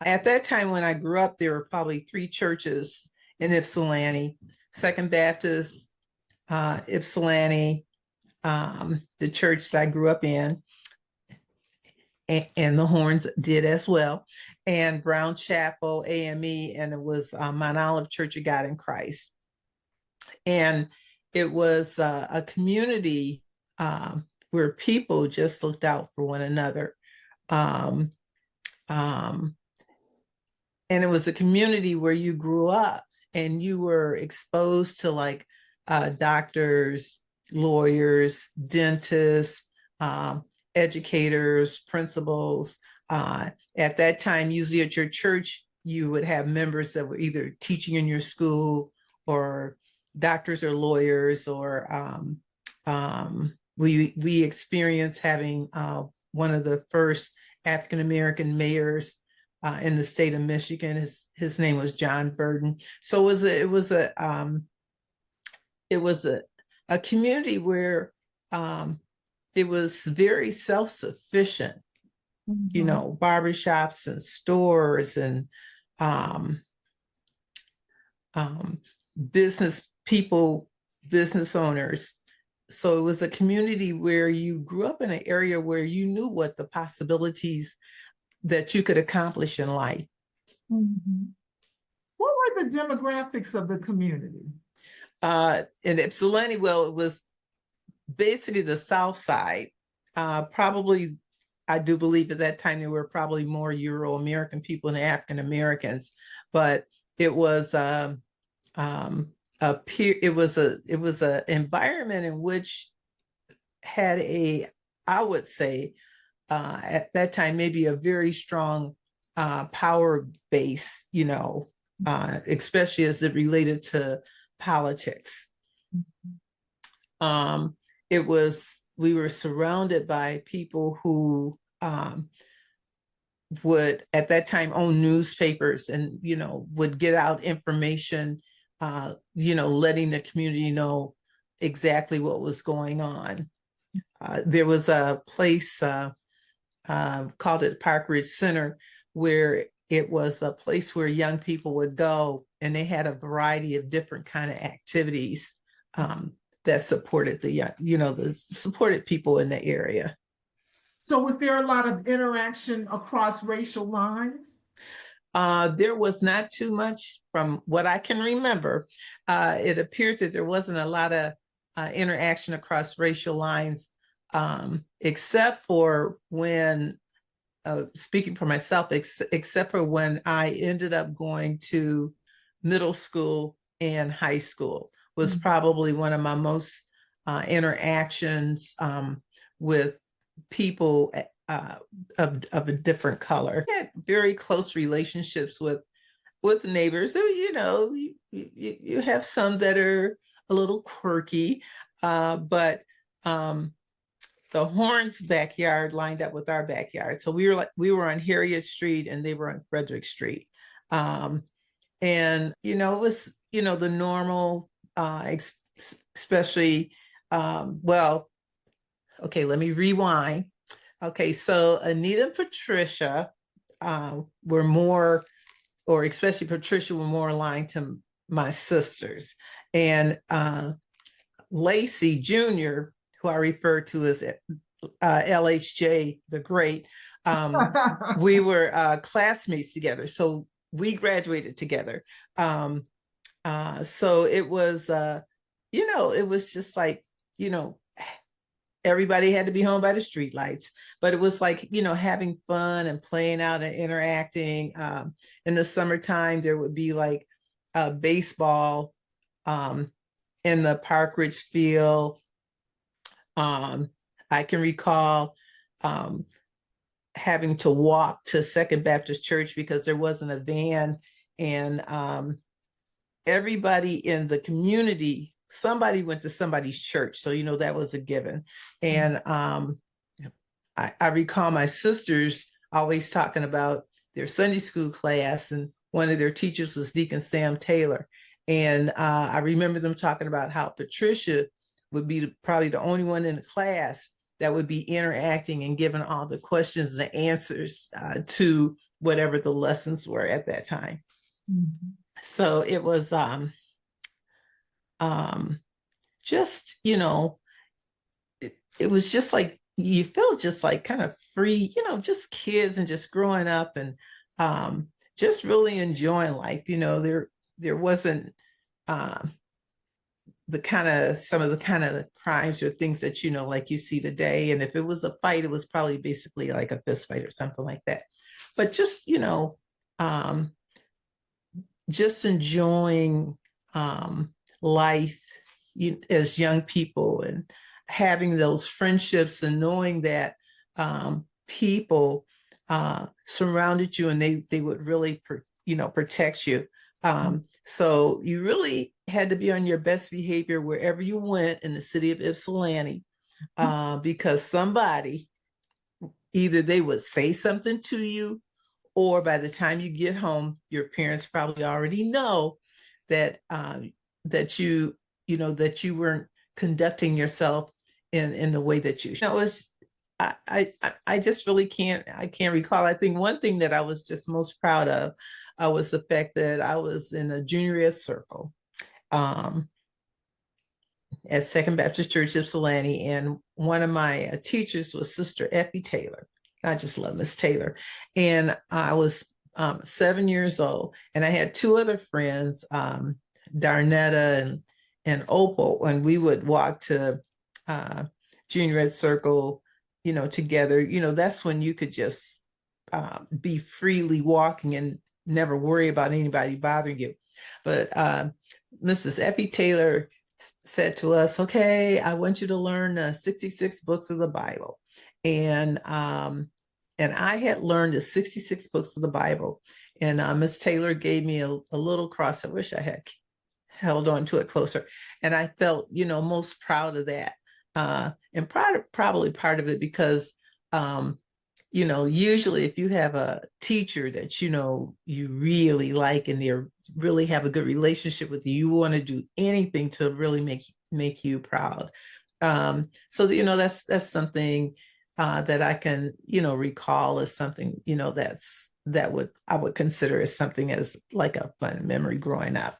At that time when I grew up, there were probably three churches in Ypsilanti: Second Baptist, Ypsilanti, the church that I grew up in, and the Horns did as well, and Brown Chapel, AME, and it was Mount Olive Church of God in Christ. And it was a community where people just looked out for one another. Um, um, and it was a community where you grew up and you were exposed to like doctors, lawyers, dentists, educators, principals. At that time, usually at your church, you would have members that were either teaching in your school or doctors or lawyers, or we experienced having one of the first African American mayors in the state of Michigan. His name was John Burden. So it was a community where it was very self-sufficient. You know, barbershops and stores and um, business people, business owners. So it was a community where you grew up in an area where you knew what the possibilities that you could accomplish in life. Mhm. What were the demographics of the community? In Ypsilanti, well, it was basically the South Side. Probably, I do believe at that time there were probably more Euro-American people than African Americans, but it was it was a environment in which had I would say, at that time maybe a very strong power base, you know, especially as it related to politics. It was We were surrounded by people who would at that time own newspapers and, you know, would get out information, you know, letting the community know exactly what was going on. There was a place called it Park Ridge Center, where it was a place where young people would go, and they had a variety of different kind of activities that supported the supported people in the area. So was there a lot of interaction across racial lines? There was not too much from what I can remember. It appears that there wasn't a lot of interaction across racial lines, except for when, speaking for myself, except for when I ended up going to middle school and high school, was probably one of my most interactions with people of a different color. I had very close relationships with neighbors. So, you know, you have some that are a little quirky, but the Horns' backyard lined up with our backyard. So we were on Harriet Street and they were on Frederick Street. And you know, it was, you know, the normal, especially well, okay, let me rewind. Okay, so Anita and Patricia were more, or especially Patricia, were more aligned to my sisters. And Lacey Jr., who I refer to as LHJ the Great, we were classmates together. So we graduated together. So it was, you know, it was just like, you know, everybody had to be home by the street lights, but it was like, you know, having fun and playing out and interacting. In the summertime, there would be like baseball in the Park Ridge field. I can recall having to walk to Second Baptist Church because there wasn't a van, and everybody in the community, somebody went to somebody's church, so you know that was a given. And I recall my sisters always talking about their Sunday school class, and one of their teachers was Deacon Sam Taylor. And I remember them talking about how Patricia would be probably the only one in the class that would be interacting and giving all the questions and the answers to whatever the lessons were at that time. Mhm. So it was um, just, it was just like you felt just like kind of free, just kids and just growing up and just really enjoying life. There wasn't um, the kind of some of the kind of crimes or things that like you see today. And if it was a fight, it was probably basically like a fist fight or something like that. But um, just enjoying life as young people and having those friendships and knowing that people surrounded you and they would really protect you. So you really had to be on your best behavior wherever you went in the city of Ypsilanti, because somebody, either they would say something to you, or by the time you get home, your parents probably already know that that that you weren't conducting yourself in the way that it was. I just really can't recall. I think one thing that I was just most proud of was the fact that I was in a junior ed circle um, at Second Baptist Church Ypsilanti, and one of my teachers was Sister Effie Taylor. I just love Miss Taylor, and I was 7 years old, and I had two other friends, Darnetta and Opal, and we would walk to junior ed circle, together. That's when you could just be freely walking and never worry about anybody bothering you. But Mrs. Effie Taylor said to us, "Okay, I want you to learn 66 books of the Bible." And I had learned the 66 books of the Bible. And Miss Taylor gave me a little cross. I wish I had held on to it closer. And I felt, most proud of that. And probably part of it because, usually if you have a teacher that, you really like and they really have a good relationship with you, you want to do anything to really make you proud. So that's something that I can, recall as something, I would consider as something as like a fun memory growing up.